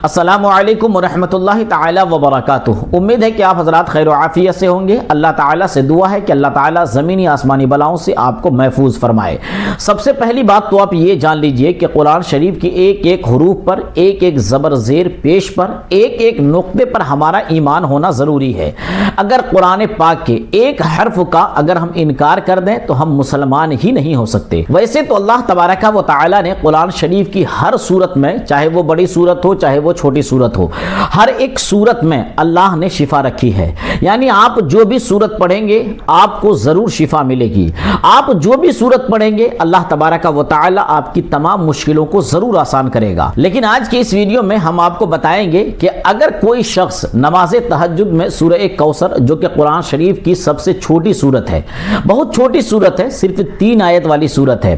अस्सलामु अलैकुम वरहमतुल्लाहि ताला वबरकातुहू। उम्मीद है कि आप हजरात खैर व आफियत से होंगे। अल्लाह ताला से दुआ है कि अल्लाह ताला ज़मीनी आसमानी बलाओं से आपको महफूज फरमाए। सबसे पहली बात तो आप ये जान लीजिए कि कुरान शरीफ की एक एक हरूफ पर, एक एक ज़बर ज़ेर पेश पर, एक एक नुक्ते पर हमारा ईमान होना ज़रूरी है। अगर कुरान पाक के एक हर्फ का अगर हम इनकार कर दें तो हम मुसलमान ही नहीं हो सकते। वैसे तो अल्लाह तबारक व तआला ने कुरान शरीफ की हर सूरत में, चाहे वो बड़ी सूरत हो चाहे वो छोटी सूरत हो, हर एक सूरत में अल्लाह ने शिफा रखी है। यानी आप जो भी सूरत पढ़ेंगे आपको जरूर शिफा मिलेगी। आप जो भी सूरत पढ़ेंगे अल्लाह तबारक व तआला आपकी तमाम मुश्किलों को जरूर आसान करेगा। लेकिन आज की इस वीडियो में हम आपको बताएंगे कि अगर कोई शख्स नमाज तहज्जुद में सूरह कौसर, जो कि कुरान शरीफ की सबसे छोटी सूरत है, बहुत छोटी सूरत है, सिर्फ 3 आयत वाली सूरत है,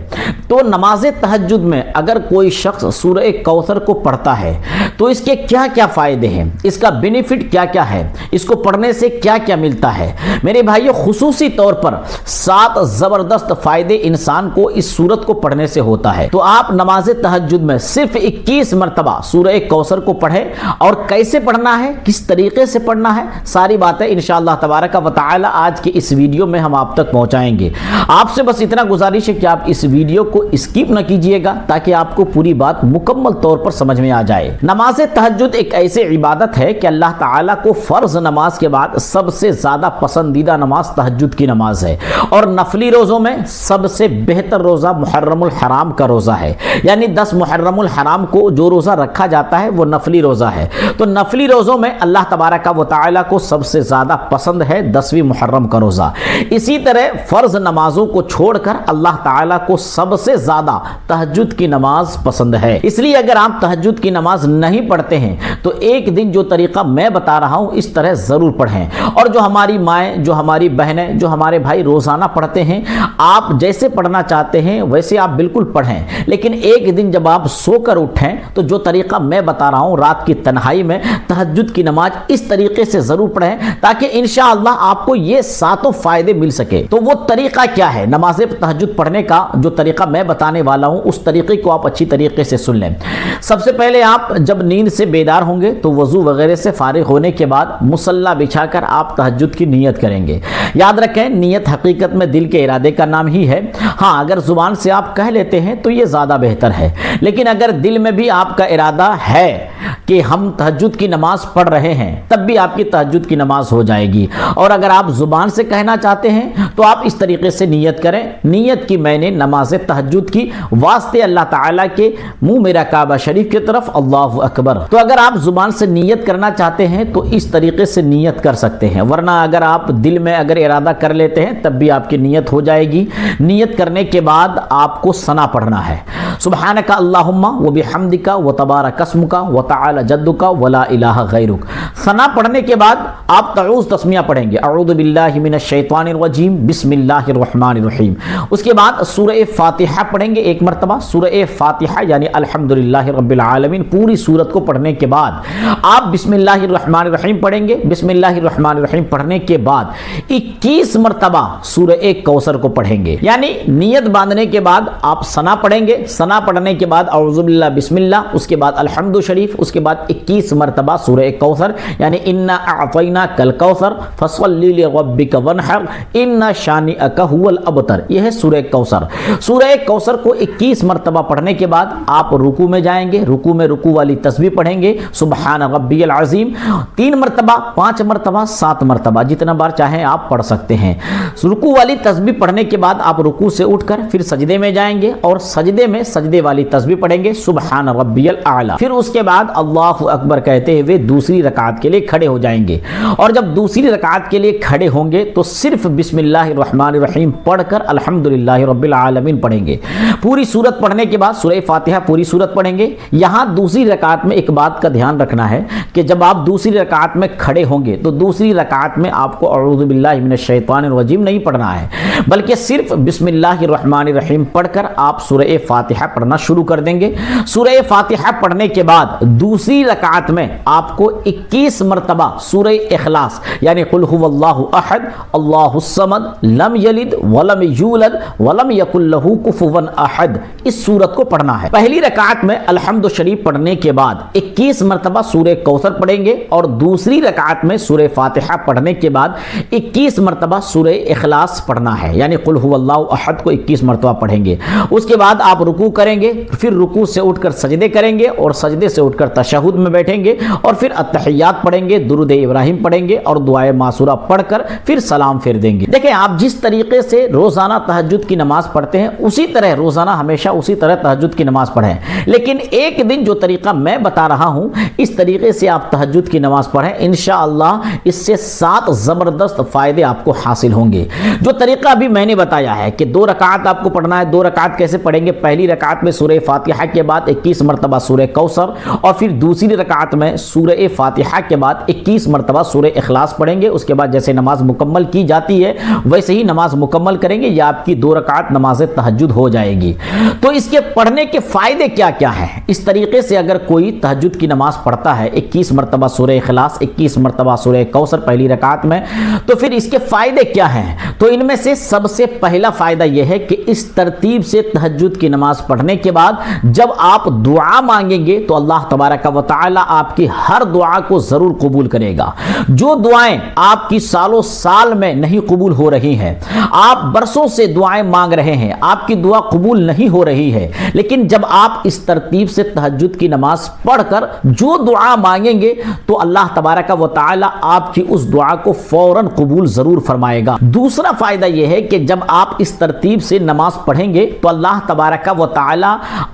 तो नमाज तहज्जुद में अगर कोई शख्स सूरह कौसर को पढ़ता है तो इसके क्या क्या फायदे हैं, इसका बेनिफिट क्या क्या है, इसको पढ़ने से क्या क्या मिलता है। मेरे भाइयों, खुसूसी तौर पर 7 जबरदस्त फायदे इंसान को इस सूरत को पढ़ने से होता है। तो आप नमाज तहज्जुद में सिर्फ 21 मरतबा सूरह कौसर को पढ़ें। और कैसे पढ़ना है, किस तरीके से पढ़ना है, सारी बातें इंशाअल्लाह तबारक व तआला आज के इस वीडियो में हम आप तक पहुंचाएंगे। आपसे बस इतना गुजारिश है कि आप इस वीडियो को स्किप न कीजिएगा ताकि आपको पूरी बात मुकम्मल तौर पर समझ में आ जाए। नमाज तहज्जुद एक ऐसी इबादत है कि अल्लाह ताला को फर्ज नमाज के बाद सबसे ज्यादा पसंदीदा नमाज तहज्जुद की नमाज है। और नफली रोजों में सबसे बेहतर रोजा मुहर्रमुल हराम का रोजा है। यानी 10 मुहर्रमुल हराम को जो रोजा रखा जाता है वो नफली रोजा है। तो नफली रोजों में अल्लाह तबारक व तआला को सबसे ज्यादा पसंद है 10वीं मुहर्रम का रोजा। इसी तरह फर्ज नमाजों को छोड़कर अल्लाह ताला को सबसे ज्यादा तहज्जुद की नमाज पसंद है। इसलिए अगर आप तहज्जुद की नमाज नहीं पढ़ते हैं तो एक दिन जो तरीका मैं बता रहा हूं इस तरह जरूर पढ़ें। और जो हमारी माएँ, जो हमारी बहनें, जो हमारे भाई रोजाना पढ़ते हैं, आप जैसे पढ़ना चाहते हैं वैसे आप बिल्कुल पढ़ें। लेकिन एक दिन जब आप सोकर उठें तो जो तरीका मैं बता रहा हूं रात की तन्हाई में तहज्जुद की नमाज इस तरीके से जरूर पढ़ें ताकि इंशाअल्लाह आपको ये 7 फायदे मिल सके। तो वो तरीका क्या है नमाज तहज्जुद पढ़ने का, जो तरीका मैं बताने वाला हूं उस तरीके को आप अच्छी तरीके से सुन लें। सबसे पहले आप जब नींद से बेदार होंगे तो वजू वगैरह से फारिग होने के बाद मुसल्ला बिछाकर आप तहज्जुद की नियत करेंगे। याद रखें, नियत हकीकत में दिल के इरादे का नाम ही है। हाँ, अगर जुबान से आप कह लेते हैं तो ये ज्यादा बेहतर है। लेकिन अगर दिल में भी आपका इरादा है कि हम तहज्जुद की नमाज पढ़ रहे हैं तब भी आपकी तहज्जुद की नमाज हो जाएगी। और अगर आप जुबान से कहना चाहते हैं तो आप इस तरीके से नियत करें, नियत की मैंने नमाज तहज्जुद की वास्ते अल्लाह ताला के मुंह मेरा काबा शरीफ की तरफ, अल्लाहु अकबर। तो अगर आप जुबान से नियत करना चाहते हैं तो इस तरीके से नियत कर सकते हैं, वरना अगर आप दिल में अगर इरादा कर लेते हैं तब भी आपकी नियत हो जाएगी। नियत करने के बाद आपको सना पढ़ना है, सुब्हानका अल्लाहुम्मा व बिहम्दिका व तबारक अस्मुका व तआला जद्दुका व ला इलाहा गैरुक। सना पढ़ने के बाद आप तऊज़ तस्मिया पढ़ेंगे, अऊज़ु बिल्लाहि मिनश शैतानिर रजीम, बिस्मिल्लाहिर रहमानिर रहीम। उसके बाद सूरह फातिहा पढ़ेंगे 1 मरतबा। सूरह फातिहा यानी अल्हम्दुलिल्लाहि रब्बिल आलमीन पूरी सूरत को पढ़ने के बाद आप बिस्मिल्लाहिर रहमानिर रहीम पढ़ेंगे। बिस्मिल्लाहिर रहमानिर रहीम पढ़ने के बाद 21 मरतबा सूरह कौसर को पढ़ेंगे। यानी नियत बांधने के बाद आप सना पढ़ेंगे, सना पढ़ने के बाद औज़ु बिल्लाह बिस्मिल्लाह, उसके बाद अल्हम्दु शरीफ, उसके बाद 21 मरतबा सूरह कौसर यानी इन्ना अअतैना कल कौसर फसल्लि लिरब्बिका वनहर इन्ना शानिअका हुवल अबतर। यह है सूरह कौसर। सूरह कौसर को 21 मरतबा पढ़ने के बाद आप रुकू में जाएंगे। रुकू में रुकू वाली तस्बीह पढ़ेंगे, सुब्हान रब्बियल अज़ीम 3 मरतबा, 5 मरतबा, 7 मरतबा, जितना बार चाहें आप पढ़ सकते हैं। रुकू वाली तस्बीह पढ़ने के बाद आप रुकू से उठकर फिर सजदे में जाएंगे और सजदे में सजदे वाली तस्बीह पढ़ेंगे, सुब्हान रब्बियल आला। फिर उसके बाद अल्लाहु अकबर कहते हुए दूसरी रकात के लिए खड़े हो जाएंगे। और जब दूसरी रकात के लिए खड़े होंगे तो सिर्फ बिस्मिल्लाहिर रहमानिर रहीम पढ़कर अल्हम्दुलिल्लाहि रब्बिल आलमीन पढ़ेंगे। पूरी सूरत पढ़ने के बाद सूरह फातिहा पूरी सूरत पढ़ेंगे। यहाँ दूसरी रकात में एक बात का ध्यान रखना है कि जब आप दूसरी रकात में खड़े होंगे तो दूसरी रकात में आपको अऊज़ु बिल्लाहि मिनश शैतानिर रजीम नहीं पढ़ना है, बल्कि सिर्फ बिस्मिल्लाहिर रहमानिर रहीम पढ़कर आप सूरह फातिहा पढ़ना शुरू कर देंगे। सूरह फातिहा पढ़ने के बाद दूसरी रकात में आपको 21 मरतबा सूरह इखलास यानी कुल हुवल्लाहु अहद अल्लाहुस समद लम यलिद वलम यूलद वलम यकुल लहू कुफुवन अहद, इस सूरत को पढ़ना है। पहली रकात में अल्हम्दु शरीफ पढ़ने के बाद بعد 21 मरतबा सूरह कौसर पढ़ेंगे और दूसरी रकात में सूरह फातिहा पढ़ने के बाद 21 मरतबा सूरह इखलास पढ़ना है, यानी कुल हुवल्लाहु अहद को 21 मरतबा पढ़ेंगे। उसके बाद आप रुकू करेंगे, फिर रुकू से उठकर सजदे करेंगे और सजदे से उठकर तशहुद में बैठेंगे और फिर अत्तहियात पढ़ेंगे, दुरूद इब्राहिम पढ़ेंगे और दुआए मासूरा पढ़कर फिर सलाम फेर देंगे। देखें, आप जिस तरीके से रोजाना तहज्जुद की नमाज पढ़ते हैं उसी तरह रोजाना हमेशा उसी तरह तहज्जुद की नमाज पढ़ें, लेकिन एक दिन जो तरीका मैं बता रहा हूं इस तरीके से आप तहज्जुद की नमाज पढ़ें, इंशाअल्लाह इससे 7 जबरदस्त फायदे आपको हासिल होंगे। जो तरीका अभी मैंने बताया है कि 2 रकात आपको पढ़ना है, 2 रकात कैसे पढ़ेंगे? पहली रकात में सूरह फातिहा के बाद 21 मरतबा सूरह कौसर और फिर दूसरी रकात में सूरह फातिहा के बाद 21 मरतबा सूरह इखलास पढ़ेंगे। उसके बाद जैसे नमाज मुकम्मल की जाती है वैसे ही नमाज मुकम्मल करेंगे, या आपकी 2 रकात नमाज तहज्जुद हो जाएगी। तो इसके पढ़ने के फायदे क्या क्या हैं? इस तरीके से अगर कोई तहज्जुद की नमाज पढ़ता है 21 मरतबा सूरह इखलास, 21 मरतबा सूरह कौसर पहली रकात में, तो फिर इसके फायदे क्या हैं? तो इनमें से सबसे पहला फायदा यह है कि इस तरतीब से तहज्जुद की नमाज पढ़ने के बाद जब आप दुआ मांगेंगे तो अल्लाह तबारक व तआला आपकी हर दुआ को जरूर कबूल करेगा। जो दुआएं आपकी सालों साल में नहीं कबूल हो रही हैं, आप बरसों से दुआएं मांग रहे हैं, आपकी दुआ कबूल नहीं हो रही है, लेकिन जब आप इस तरतीब से तहज्जुद की नमाज पढ़कर जो दुआ मांगेंगे तो अल्लाह तबारक व तआला आपकी उस दुआ को फौरन कबूल जरूर फरमाएगा। दूसरा फायदा यह है कि जब आप इस तरतीब से नमाज पढ़ेंगे तो अल्लाह तबारक व तआला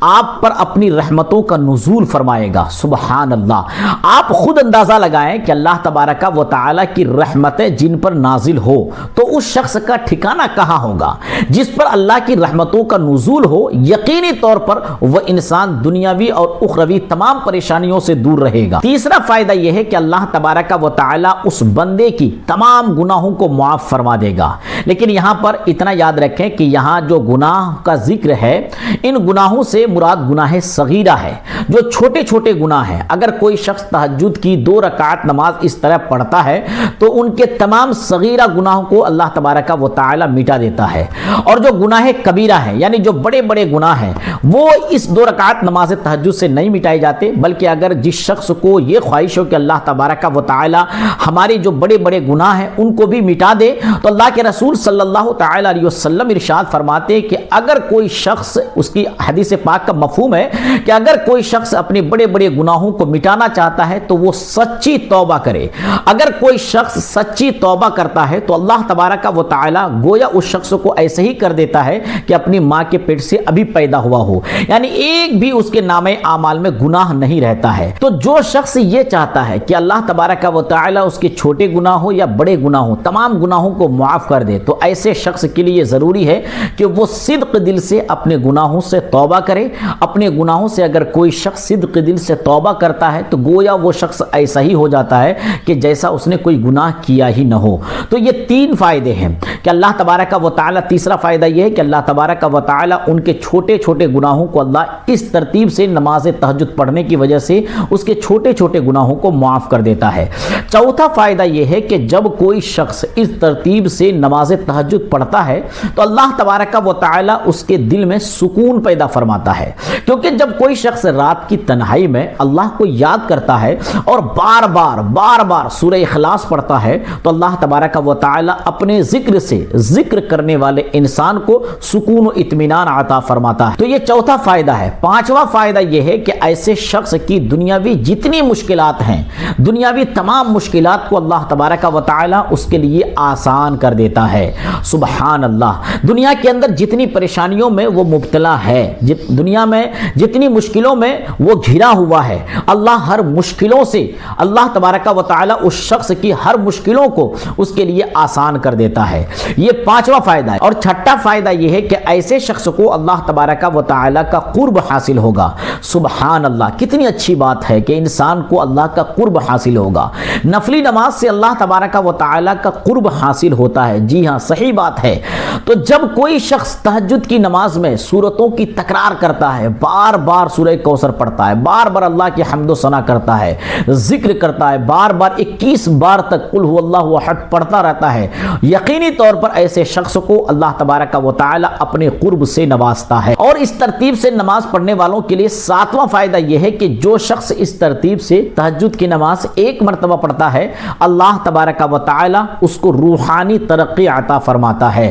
आप पर अपनी रहमतों का नुज़ूल फरमाएगा। सुबहान अल्लाह। आप खुद अंदाजा लगाएं कि अल्लाह तबारक व तआला की रहमतें जिन पर नाजिल हो तो उस शख्स का ठिकाना कहां होगा? जिस पर अल्लाह की रहमतों का नुज़ूल हो, यकीनी तौर पर वह इंसान दुनियावी और उखरवी तमाम परेशानियों से दूर रहेगा। तीसरा फायदा यह है कि अल्लाह तबारक व तआला उस बंदे की तमाम गुनाहों को माफ फरमा देगा। लेकिन यहां पर इतना याद रखें कि यहां जो गुनाह का जिक्र है, इन गुनाहों से मुराद गुनाह सगीरा है, जो छोटे छोटे गुनाह हैं। अगर कोई शख्स तहज्जुद की 2 रकात नमाज इस तरह पढ़ता है तो उनके तमाम सगीरा गुनाहों को अल्लाह तबारक व तआला मिटा देता है, और जो गुनाह कबीरा है यानी जो बड़े बड़े गुनाह हैं वो इस 2 रकात नमाज तहज्जुद से नहीं मिटाए जाते। बल्कि अगर जिस शख्स को ये ख्वाहिश हो कि अल्लाह तबारक व तआला हमारे जो बड़े बड़े गुनाह हैं उनको भी मिटा दे, तो अल्लाह के रसूल सल्लल्लाहु तआला अलैहि वसल्लम इरशाद फरमाते हैं कि अगर कोई शख्स, उसकी हदीस पाक का मफहूम है कि अगर कोई शख्स अपने बड़े बड़े गुनाहों को मिटाना चाहता है तो वो सच्ची तौबा करे। अगर कोई शख्स सच्ची तौबा करता है तो अल्लाह तबारक व तआला गोया उस शख्स को ऐसे ही कर देता है कि अपनी माँ के पेट से अभी पैदा हुआ हो, यानी एक भी उसके नामे आमाल में गुनाह नहीं रहता है। तो जो शख्स ये चाहता है कि अल्लाह तबारक व तआला उसके छोटे गुनाह हो या बड़े गुनाह हो, तमाम गुनाहों को माफ कर दे, तो ऐसे शख्स के लिए जरूरी है कि वो सिद्क दिल से अपने गुनाहों से तौबा करे। अपने गुनाहों से अगर कोई शख्स सिद्क दिल से तौबा करता है तो गोया वो शख्स ऐसा ही हो जाता है कि जैसा उसने कोई गुनाह किया ही न हो। तो ये 3 फायदे हैं कि अल्लाह तबारक व तआला, तीसरा फायदा यह है कि अल्लाह तबारक व तआला उनके छोटे छोटे गुनाहों को अल्लाह इस तरतीब से नमाज तहज्जुद पढ़ने की वजह से उसके छोटे छोटे गुनाहों को माफ कर देता है। चौथा फायदा यह है कि जब कोई शख्स इस तरतीब से नमाज तहज्जुद पढ़ता है तो अल्लाह तबारक व तआला उसके दिल में सुकून पैदा फरमाता है, क्योंकि जब कोई शख्स रात की तन्हाई में अल्लाह को याद करता है और बार बार सूरह इखलास पढ़ता है तो अल्लाह तबारक व तआला अपने जिक्र से जिक्र करने वाले इंसान को सुकून व इत्मीनान अता फरमाता है। तो ये चौथा फायदा है। पांचवा फायदा यह है कि ऐसे शख्स की दुनियावी जितनी मुश्किलात हैं, दुनियावी तमाम मुश्किलात को अल्लाह तबारक व तआला उसके लिए आसान कर देता है। सुबहान अल्लाह। दुनिया के अंदर जितनी परेशानियों में वो मुब्तला है, दुनिया में जितनी मुश्किलों में वो घिरा हुआ है, अल्लाह हर मुश्किलों से, अल्लाह तबारक व तआला उस शख्स की हर मुश्किलों को उसके लिए आसान कर देता है। ये 5वां फायदा है। और 6ठा फायदा यह है कि ऐसे शख्स को अल्लाह तबारक व तआला का कुर्ब हासिल होगा। सुबहान अल्लाह। कितनी अच्छी बात है कि इंसान को अल्लाह का कुर्ब हासिल होगा। नफली नमाज से अल्लाह तबारक व तआला का कुर्ब हासिल होता है। जी हाँ, सही बात है। तो जब कोई शख्स तहज्जुद की नमाज में सूरतों की तकरार करता है, बार बार सूरह कौसर पढ़ता है, बार बार अल्लाह की हम्दो सना करता है, जिक्र करता है, बार बार 21 बार तक कुल हुवल्लाहु अहद पढ़ता रहता है, यकीनी तौर पर ऐसे शख्स को अल्लाह तबारक व तआला अपने कुर्ब से नवाजता है। और इस तरतीब से नमाज पढ़ने वालों के लिए 7वां फायदा यह है कि जो शख्स इस तरतीब से तहज्जुद की नमाज एक मरतबा पढ़ता है, अल्लाह तबारक व तआला उसको रूहानी तरक्की अता फरमाता है।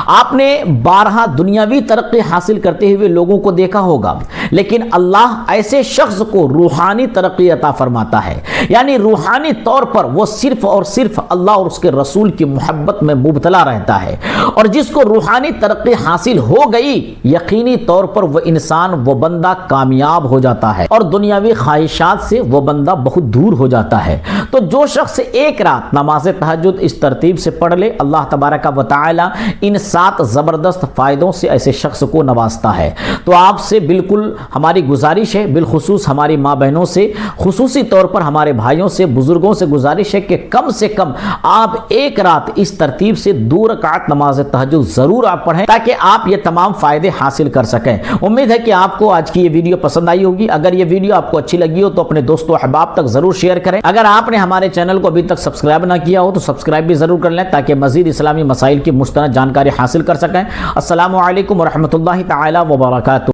आपने 12 दुनियावी तरक्की हासिल करते हुए लोगों को देखा होगा, लेकिन अल्लाह ऐसे शख्स को रूहानी तरक्की अता फरमाता है, यानी रूहानी तौर पर वो सिर्फ और सिर्फ अल्लाह और उसके रसूल की मोहब्बत में मुबतला रहता है। और जिसको रूहानी तरक्की हासिल हो गई, यकीनी तौर पर वो इंसान, वो बंदा कामयाब हो जाता है और दुनियावी ख्वाहिशात से वो बंदा बहुत दूर हो जाता है। तो जो शख्स एक रात नमाज तहज्जुद इस तरतीब से पढ़ ले, अल्लाह तबारक व तआला इन 7 ज़बरदस्त फ़ायदों से ऐसे शख्स को नवाजता है। तो आपसे बिल्कुल हमारी गुजारिश है, बिलखुसूस हमारी माँ बहनों से, खुसूसी तौर पर हमारे भाइयों से, बुजुर्गों से गुजारिश है कि कम से कम आप एक रात इस तरतीब से 2 रकात नमाज तहज्जुद ज़रूर आप पढ़ें, ताकि आप ये तमाम फ़ायदे हासिल कर सकें। उम्मीद है कि आपको आज की ये वीडियो पसंद आई होगी। अगर ये वीडियो आपको अच्छी लगी हो तो अपने दोस्तों अहबाब तक ज़रूर शेयर करें। अगर आपने हमारे चैनल को अभी तक सब्सक्राइब ना किया हो तो सब्सक्राइब भी ज़रूर कर लें, ताकि मज़ीद इस्लामी मसाइल की मुस्तनद जानकारी हासिल कर सकें। अस्सलामु अलैकुम व रहमतुल्लाहि तआला व बरकातुहू।